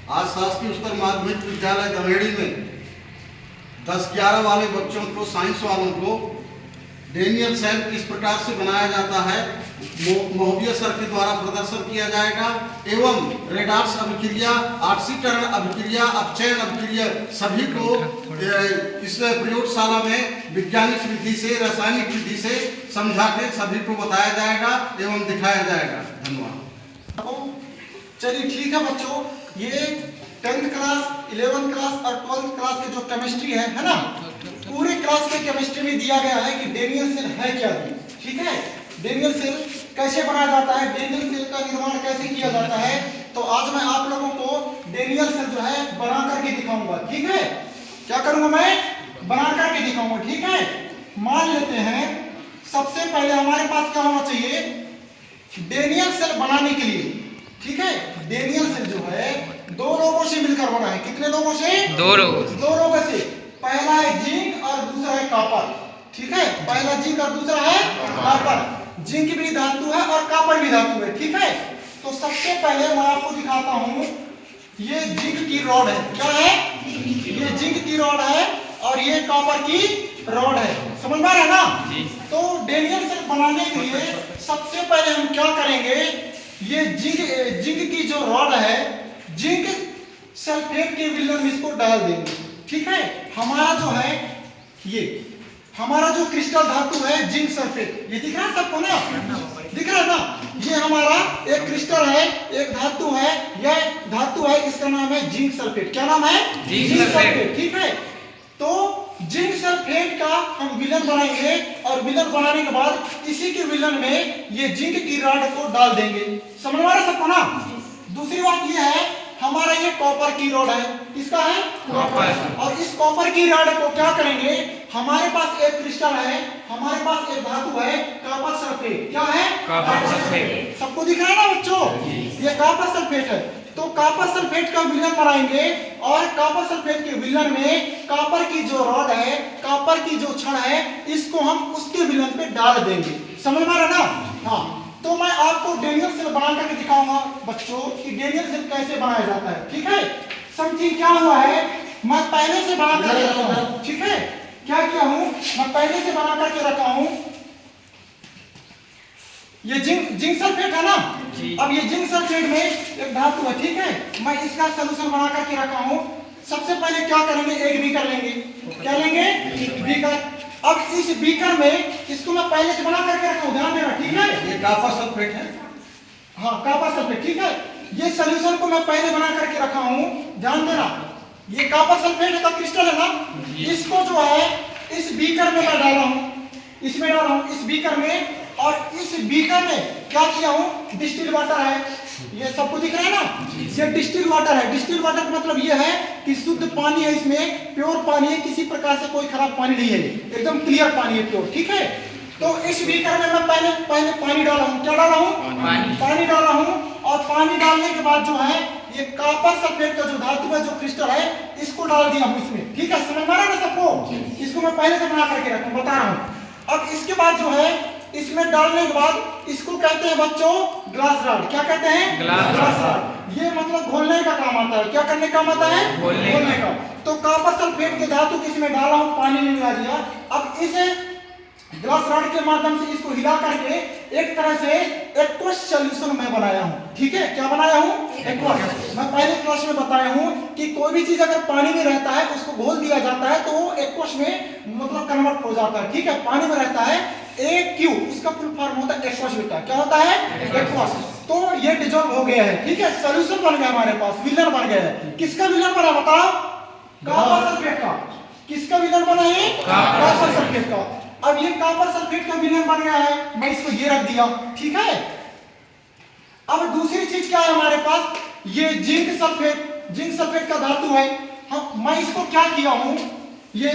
आज शासकीय उच्चतर माध्यमिक विद्यालय दमेड़ी में 10-11 वाले बच्चों को, साइंस वालों को डेनियल सेल किस प्रकार से बनाया जाता है महोदय सर के द्वारा प्रदर्शन किया जाएगा एवं रेडाक्स अभिक्रिया, ऑक्सीकरण अभिक्रिया, अपचयन अभिक्रिया सभी को इस प्रयोगशाला में वैज्ञानिक विधि से, रासायनिक विधि से समझा के सभी को बताया जाएगा एवं दिखाया जाएगा। धन्यवाद। चलिए ठीक है बच्चों, ये 10th क्लास, 11th क्लास और 12th क्लास की जो केमिस्ट्री है ना, पूरे क्लास के केमिस्ट्री में दिया गया है कि डेनियल सेल है क्या। ठीक है, डेनियल सेल कैसे बनाया जाता है, डेनियल सेल का निर्माण कैसे किया जाता है, तो आज मैं आप लोगों को डेनियल सेल जो है बना करके दिखाऊंगा। ठीक है, क्या करूंगा मैं, बना करके दिखाऊंगा। ठीक है, मान लेते हैं सबसे पहले हमारे पास क्या होना चाहिए, डेनियल सेल बनाने के लिए। ठीक है, डेनियल सेल जो है दो लोगों से मिलकर बना है। कितने लोगों से, दो लोगों से। पहला है जिंक और दूसरा है कॉपर। ठीक है, पहला जिंक और दूसरा है कॉपर। जिंक भी धातु है और कॉपर भी धातु है। ठीक है, तो सबसे पहले मैं आपको दिखाता हूं, ये जिंक की रॉड है। क्या है, ये जिंक की रॉड है और ये कॉपर की रॉड है। समझ में आ रहा है ना। तो डेनियल सेल बनाने के लिए सबसे पहले हम क्या करेंगे, ये जिंक की जो रॉड है, जिंक सल्फेट के विलयन में इसको डाल देंगे। ठीक है, हमारा जो है ये हमारा जो क्रिस्टल धातु है जिंक सल्फेट, ये दिख रहा है सबको ना, दिख रहा है ना। ये हमारा एक क्रिस्टल है, एक धातु है, यह धातु है, इसका नाम है जिंक सल्फेट। क्या नाम है, जिंक सल्फेट। ठीक है, तो जिंक सल्फेट का हम विलयन बनाएंगे और विलयन बनाने के बाद इसी के विलयन में ये जिंक की रॉड को डाल देंगे। समझ में आ रहा है सबको ना। दूसरी बात ये है, हमारा ये कॉपर की रॉड है। किसका है, कॉपर। और इस कॉपर की रॉड को क्या करेंगे, हमारे पास एक क्रिस्टल है, हमारे पास एक धातु है कॉपर सल्फेट। क्या है, कॉपर सल्फेट। सबको दिख रहा है ना बच्चों, ये कॉपर सल्फेट है। तो कॉपर सल्फेट का विलयन बनाएंगे और कॉपर सल्फेट के विलयन में कॉपर की जो रॉड है, कॉपर की जो छड़ है, इसको हम उसके विलयन पे डाल देंगे। समझ में आ रहा ना। हाँ, तो मैं आपको डेनियल सेल बना करके दिखाऊंगा बच्चों कि डेनियल सेल कैसे बनाया जाता है। ठीक है, समझिए क्या हुआ है, मैं पहले से बना करके रखा हूं। ठीक है, क्या किया हूं, मैं पहले से बना करके रखा हूं। ये जिंक सल्फेट है ना, अब ये जिंक सल्फेट में एक धातु है। ठीक है, मैं इसका सॉल्यूशन बना करके रखा हूं। सबसे पहले क्या करेंगे, एक बीकर लेंगे। क्या लेंगे, बीकर। अब इस बीकर में इसको मैं पहले से बना करके रखा हूं, ध्यान देना। ठीक है, ये कॉपर सल्फेट है। हाँ, कॉपर सल्फेट। ठीक है, ये सॉल्यूशन को मैं पहले बना करके रखा हूं, ध्यान देना। ये कॉपर सल्फेट का क्रिस्टल है ना, इसको जो है इस बीकर में मैं डाला हूं, इसमें डाला हूं, इस बीकर में। और इस बीकर में क्या किया हूं, डिस्टिल वाटर है, ये सबको दिख रहा है ना, ये डिस्टिल वाटर है। डिस्टिल वाटर का मतलब ये है कि शुद्ध पानी है, इसमें प्योर पानी है, किसी प्रकार से कोई खराब पानी नहीं है, एकदम क्लियर पानी है, प्योर। ठीक है, तो इस बीकर में मैं पहले पानी डाला हूं। क्या डाला हूं, पानी डाला हूं। और पानी डालने के बाद जो है ये कॉपर सल्फेट का जो धातु है, जो क्रिस्टल है, इसको डाल दिया हूं इसमें। ठीक है, समझ में आ रहा है सबको। इसको मैं पहले से बना करके रखा हूं, बता रहा हूं। अब इसके बाद जो है इसमें डालने के बाद इसको कहते हैं बच्चों ग्लास रॉड। क्या कहते हैं, ग्लास रॉड। ये मतलब घोलने का काम आता है। क्या करने का काम आता है, घोलने का। तो कॉपर सल्फेट के धातु को इसमें डाला हूं, पानी में मिला दिया। अब इसे ग्लास रॉड के माध्यम से इसको हिला करके एक तरह से एक्वस सॉल्यूशन मैं बनाया हूं। ठीक है, क्या बनाया हूं, एक्वस। मैं पहले क्लास में बताया हूं कि कोई भी चीज अगर पानी में रहता है, उसको घोल दिया जाता है, तो वो एक्वस में मतलब कन्वर्ट हो जाता है। ठीक है, पानी में रहता है, AQ उसका फुल फॉर्म होता है एक्वस बेटा। क्या होता है, एक्वस। तो ये डिसॉल्व हो गया है। ठीक है, सॉल्यूशन बन गया हमारे पास, विलयन बन गया है। किसका विलयन बना बताओ, कॉपर सल्फेट का। किसका विलयन बना है, कॉपर सल्फेट का। अब ये कॉपर सल्फेट का विलयन बन गया है, मैं इसको ये रख दिया। ठीक है, अब दूसरी चीज क्या है हमारे पास, ये जिंक सल्फेट का धातु है। हम मैं इसको क्या किया हूं, ये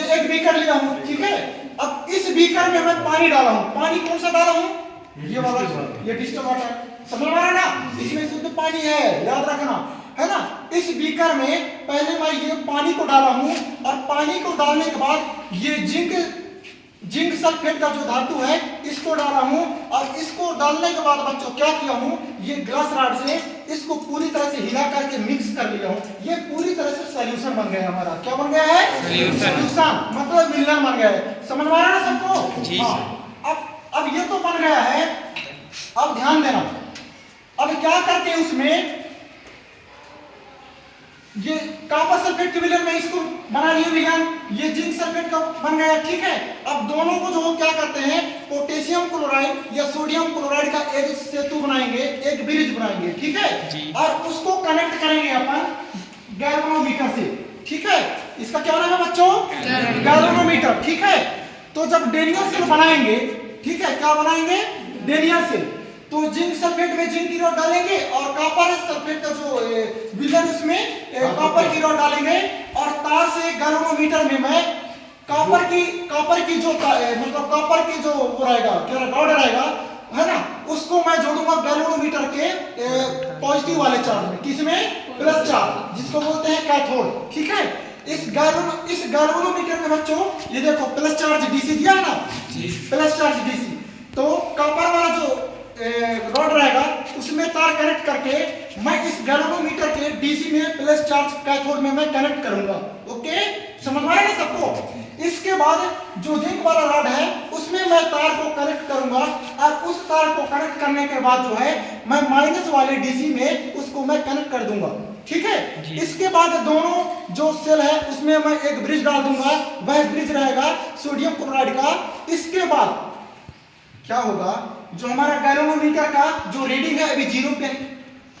एक बीकर लिया हूं। ठीक है, अब इस बीकर में मैं पानी डाला हूं। पानी कौन सा डाला हूं, ये वाला, ये डिस्टिल वाटर। समझ में आ रहा है ना, इसमें शुद्ध पानी है, याद रखना है ना। इस बीकर में पहले मैं ये पानी को डाला हूं और पानी को डालने के बाद ये जिंक जिंक सल्फेट का जो धातु है इसको डाला हूं, और इसको डालने के बाद बच्चों क्या किया हूं, ये ग्लास रॉड से इसको पूरी तरह से हिला करके मिक्स कर लिया हूं। ये पूरी तरह से सॉल्यूशन बन गया हमारा। क्या बन गया है? सॉल्यूशन मतलब मिश्रण बन गया है। समझ में आ रहा है सबको? जी। हाँ। अब ये तो बन गया है। अब ध्यान देना, अब क्या करते हैं उसमें, ये कॉपर सल्फेट के विलयन में इसको बना लिए विलयन, ये जिंक सल्फेट का बन गया। ठीक है, अब दोनों को जो क्या करते हैं, पोटेशियम क्लोराइड या सोडियम क्लोराइड का एक सेतु बनाएंगे, एक ब्रिज बनाएंगे। ठीक है, और उसको कनेक्ट करेंगे अपन गैल्वेनोमीटर से। ठीक है, इसका क्या नाम है बच्चों? गैल्वेनोमीटर। ठीक है, तो जब डेनियल सेल बनाएंगे, ठीक है, क्या बनाएंगे? डेनियल सेल, तो जिंक सल्फेट में जिंक की रॉड डालेंगे और कॉपर सल्फेट का जो विलयन उसमें कॉपर की रॉड डालेंगे, और तार से गैल्वेनोमीटर में मैं कॉपर की जो मतलब कॉपर की जो वो रहेगा, क्या रॉड रहेगा, है ना, उसको मैं जोड़ूंगा गैल्वेनोमीटर के पॉजिटिव वाले चार्ज में। किसमें? प्लस चार्ज, जिसको बोलते हैं कैथोड। ठीक है, इस गैल्वेनोमीटर में बच्चों ये देखो प्लस चार्ज डीसी दिया ना, प्लस चार्ज डीसी, तो कॉपर वाला जो रॉड रहेगा उसमें तार कनेक्ट करके मैं इस गैल्वेनोमीटर के डीसी में प्लस चार्ज कैथोड में मैं कनेक्ट करूंगा। ओके, समझ में आया ना सबको? इसके बाद जो जिंक वाला रॉड है उसमें मैं तार को कनेक्ट करूंगा, और उस तार को कनेक्ट करने के बाद जो है मैं माइनस वाले डीसी में उसको मैं कनेक्ट कर दूंगा। ठीक है, इसके बाद दोनों जो सेल है उसमें मैं एक ब्रिज डाल दूंगा, वह ब्रिज रहेगा सोडियम क्लोराइड का। इसके बाद क्या होगा, जो हमारा गैल्वेनोमीटर का जो रीडिंग है अभी जीरो पे है,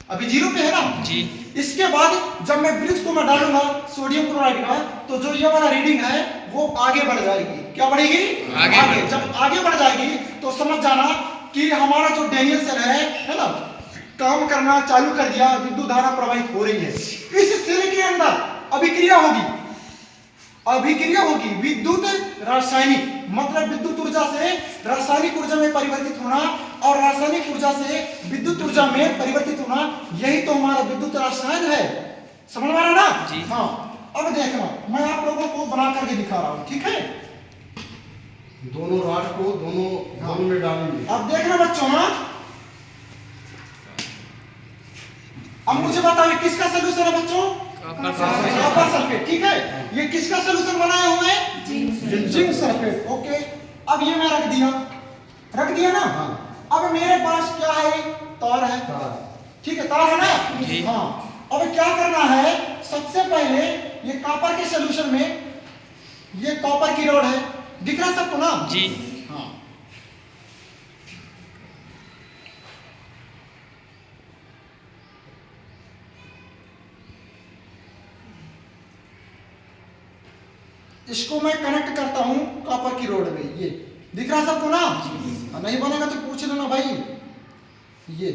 अभी जीरो पे है ना जी। इसके बाद जब मैं ब्रिज को मैं डालूंगा सोडियम क्लोराइड का, तो जो ये वाला रीडिंग है वो आगे बढ़ जाएगी। क्या बढ़ेगी? आगे। जब आगे बढ़ जाएगी तो समझ जाना कि हमारा जो डेनियल सेल है ना, काम करना चालू कर दिया, विद्युत धारा प्रवाहित हो रही है। इस सेल के अंदर अभिक्रिया होगी, विद्युत रासायनिक, मतलब विद्युत ऊर्जा से रासायनिक ऊर्जा में परिवर्तित होना, और रासायनिक ऊर्जा से विद्युत ऊर्जा में परिवर्तित होना, यही तो हमारा विद्युत रसायन है। समझ में आ रहा ना जी? हाँ। अब देखना, मैं आप लोगों को बना करके दिखा रहा हूं। ठीक है, दोनों रॉड को दोनों में डालेंगे। अब देखना बच्चों, हाँ, अब मुझे बताइए किसका सोल्यूशन है बच्चों? Copper sulphate. ठीक है, ये किसका सोल्यूशन बनाए हुए हैं? Zinc sulphate. ओके, अब ये मैं रख दिया ना। हाँ। अब मेरे पास क्या है? तार है। ठीक है, तार है ना। हाँ, अब क्या करना है, सबसे पहले ये कॉपर के सोल्यूशन में ये कॉपर की रॉड है, दिख रहा सबको ना जी? हाँ, इसको मैं कनेक्ट करता हूं कॉपर की रोड में। ये दिख रहा सबको ना? नहीं बनेगा तो पूछ लेना भाई। ये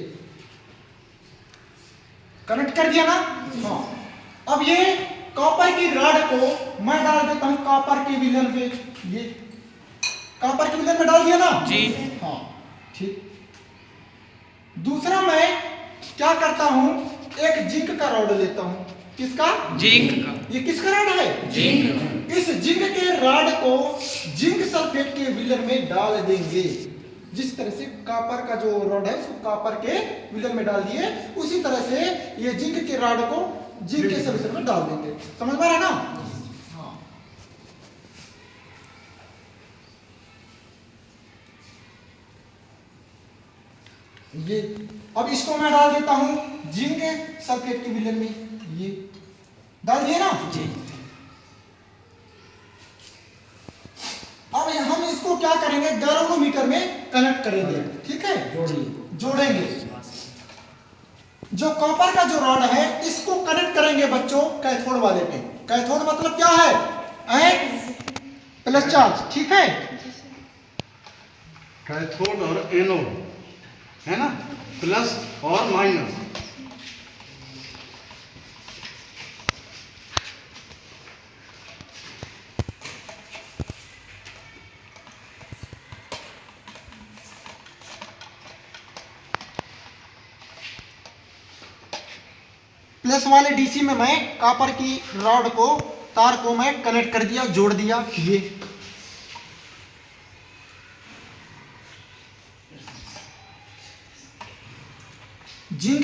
कनेक्ट कर दिया ना? हाँ। अब ये कॉपर की रॉड को मैं डाल देता हूं कॉपर के विलयन पे। ये कॉपर के विलयन में डाल दिया ना जी? हाँ, ठीक। दूसरा मैं क्या करता हूं, एक जिंक का रॉड लेता हूं। किसका? जिंक का। ये किसका रॉड है? जिंक। इस जिंक के रॉड को जिंक सल्फेट के विलयन में डाल देंगे। जिस तरह से कॉपर का जो रॉड है उसको कॉपर के विलयन में डाल दिए, उसी तरह से ये जिंक के रॉड को जिंक के सॉल्यूशन में डाल देंगे। समझ में आ रहा है ना? हाँ। ये अब इसको मैं डाल देता हूं जिंक सल्फेट के विलयन में। ये डाल दिए ना जी। अब हम इसको क्या करेंगे, गैल्वेनोमीटर में कनेक्ट करेंगे। ठीक है, जोड़ेंगे। जो कॉपर का जो रॉड है इसको कनेक्ट करेंगे बच्चों कैथोड वाले पे। कैथोड मतलब क्या है? Plus charge. ठीक है, कैथोड और एनोड है ना, प्लस और माइनस। प्लस वाले डीसी में मैं कॉपर की रॉड को, तार को मैं कनेक्ट कर दिया, जोड़ दिया। ये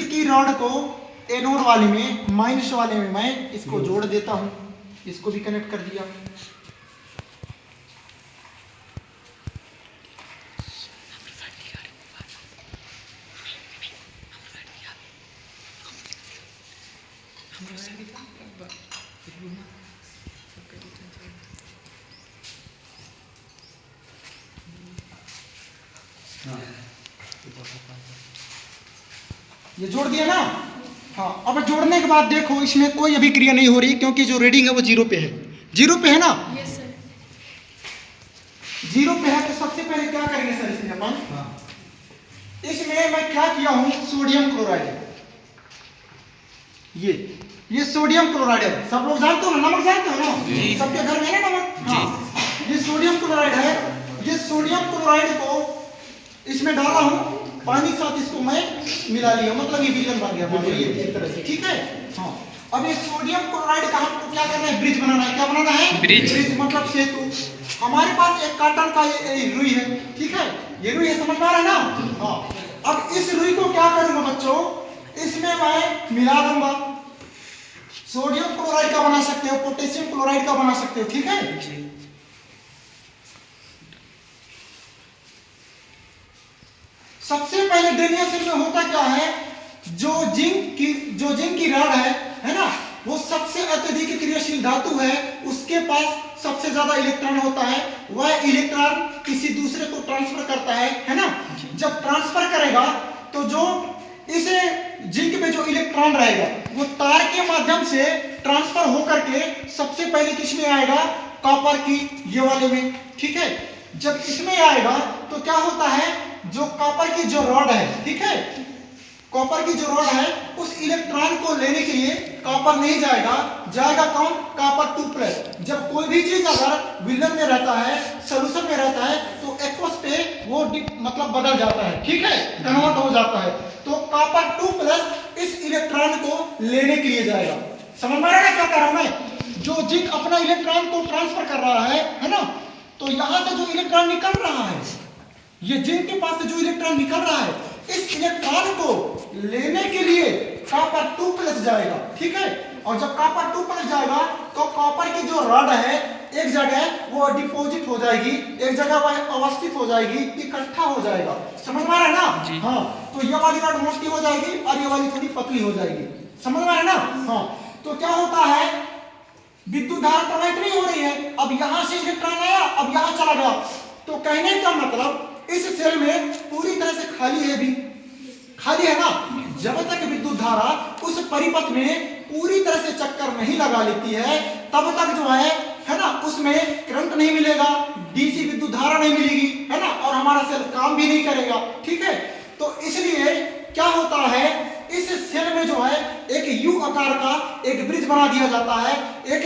जिंक की रॉड को एनोड वाले में, माइनस वाले में मैं इसको जोड़ देता हूं। इसको भी कनेक्ट कर दिया। ये जोड़ दिया ना। हाँ, अब जोड़ने के बाद देखो इसमें कोई अभी क्रिया नहीं हो रही, क्योंकि जो रीडिंग है वो 0 पे है। 0 पे है ना? Yes sir. 0 पे है तो सबसे पहले क्या करेंगे सर इसमें अपन? इसमें मैं क्या किया हूं, सोडियम क्लोराइड है। ये सोडियम क्लोराइड है। सब लोग जानते हो ना, नमक जानते हो ना? सबके घर में है ना नमक? हाँ, ये सोडियम क्लोराइड है। ये सोडियम क्लोराइड को इसमें डाला हूं, पानी के साथ इसको मैं मिला लिया, मतलब ये विलयन बन गया, ये एक तरह से, ठीक है। हाँ, अब ये सोडियम क्लोराइड का हमको क्या करना है, ब्रिज बनाना है। क्या बनाना है? ब्रिज मतलब सेतु। हमारे पास एक कॉटन का ये रुई है, ठीक है, ये रुई है, समझ में आ रहा है ना? हाँ, अब इस रुई को क्या करूंगा बच्चों, इसमें मैं मिला दूंगा। सोडियम क्लोराइड का बना सकते हो, पोटेशियम क्लोराइड का बना सकते हो, ठीक है। सबसे पहले डेनियल सेल में होता क्या है, जो जिंक की रॉड है ना, वो सबसे अत्यधिक क्रियाशील धातु है, उसके पास सबसे ज्यादा इलेक्ट्रॉन होता है। वह इलेक्ट्रॉन किसी दूसरे को ट्रांसफर करता है ना। जब ट्रांसफर करेगा तो जो इसे जिंक में जो इलेक्ट्रॉन रहेगा वो तार के माध्यम से ट्रांसफर होकर के सबसे पहले किसमें आएगा, कॉपर की ये वाले में, ठीक है। जब इसमें आएगा तो क्या होता है, जो कॉपर की जो रॉड है, ठीक है, कॉपर की जो रॉड है, उस इलेक्ट्रॉन को लेने के लिए कॉपर नहीं जाएगा, जाएगा कौन, कॉपर 2+। जब कोई भी चीज अगर विलयन में रहता है, सॉल्यूशन में रहता है, तो एक्वस पे वो मतलब बदल जाता है, ठीक है, कन्वर्ट हो जाता है। तो कॉपर 2+ इस इलेक्ट्रॉन को लेने के लिए जाएगा। समझ में आ रहा है क्या कह रहा हूं मैं? जो जिंक अपना इलेक्ट्रॉन को ट्रांसफर कर रहा है ना, तो यहां से जो इलेक्ट्रॉन निकल रहा है, ये जिंक के पास से जो इलेक्ट्रॉन निकल रहा है, इस इलेक्ट्रॉन को लेने के लिए कॉपर 2+ जाएगा, ठीक है। और जब कॉपर 2+ जाएगा तो कॉपर की जो रॉड है एक जगह वो डिपॉजिट हो जाएगी, एक जगह वह अवस्थित हो जाएगी, इकट्ठा हो जाएगा। समझ में आ रहा है ना? हाँ, तो ये वाली रॉड मोटी हो जाएगी और ये वाली थोड़ी पतली हो जाएगी। समझ में आ रहा है ना? हाँ, तो क्या होता है, विद्युत धारा प्रवाहित नहीं हो रही है। अब यहां से इलेक्ट्रॉन आया, अब यहां चला गया, तो कहने का मतलब इस सेल में पूरी तरह से खाली है, भी खाली है ना। जब तक विद्युत धारा उस परिपथ में पूरी तरह से चक्कर नहीं लगा लेती है, तब तक जो है ना, उसमें करंट नहीं मिलेगा, डीसी विद्युत धारा नहीं मिलेगी, है ना, और हमारा सेल काम भी नहीं करेगा, ठीक है। तो इसलिए क्या होता है, इस सेल में जो है एक यू आकार का एक ब्रिज बना दिया जाता है, एक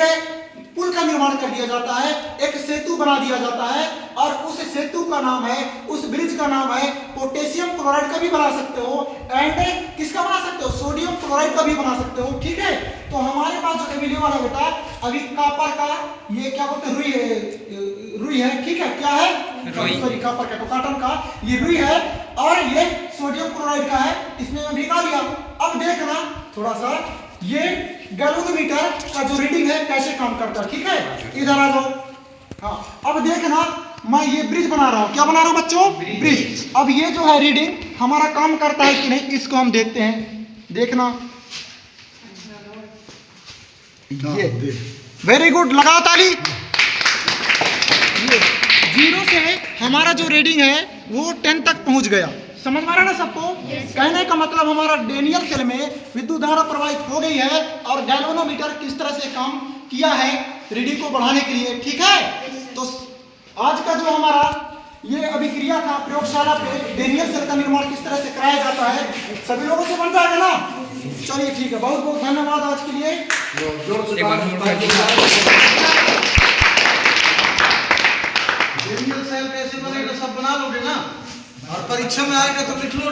पुल का निर्माण कर दिया जाता है, एक सेतु बना दिया जाता है, और उस सेतु का नाम है, उस ब्रिज का नाम है, पोटेशियम क्लोराइड का भी बना सकते हो, एंड किसका बना सकते हो, सोडियम क्लोराइड का भी बना सकते हो, ठीक है। तो हमारे पास जो अवेलेबल है बेटा, अभी कॉपर का ये क्या बोलते हैं, रुई है, ठीक है, क्या है, सॉरी कॉपर का, तो कॉटन का ये रुई है, और ये सोडियम क्लोराइड का है, इसमें मैं भिगा लिया। अब देखना थोड़ा सा, ये गैल्वेनोमीटर का जो रीडिंग है कैसे काम करता है, ठीक है, इधर आ जाओ। हाँ, अब देखना, मैं ये ब्रिज बना रहा हूँ। क्या बना रहा हूँ बच्चों, ब्रिज। अब ये जो है रीडिंग हमारा काम करता है कि नहीं, इसको हम देखते हैं, देखना। ये वेरी गुड, लगाओ ताली। ये 0 से हमारा जो रीडिंग है वो 10 तक पहुंच गया। समझ में आ रहा है ना सबको? कहने का मतलब हमारा डेनियल सेल में विद्युत धारा प्रवाहित हो गई है, और गैल्वेनोमीटर किस तरह से काम किया है रीडिंग को बढ़ाने के लिए, ठीक है। तो आज का जो हमारा ये अभिक्रिया था प्रयोगशाला पे, डेनियल सेल का निर्माण किस तरह से कराया जाता है, सभी लोगों से बन जाएगा ना? चलिए ठीक है, बहुत बहुत धन्यवाद आज के लिए। डेनियल सेल कैसे बनेगा, सब बना लोगे ना, और परीक्षा में आएगा तो लिख लो।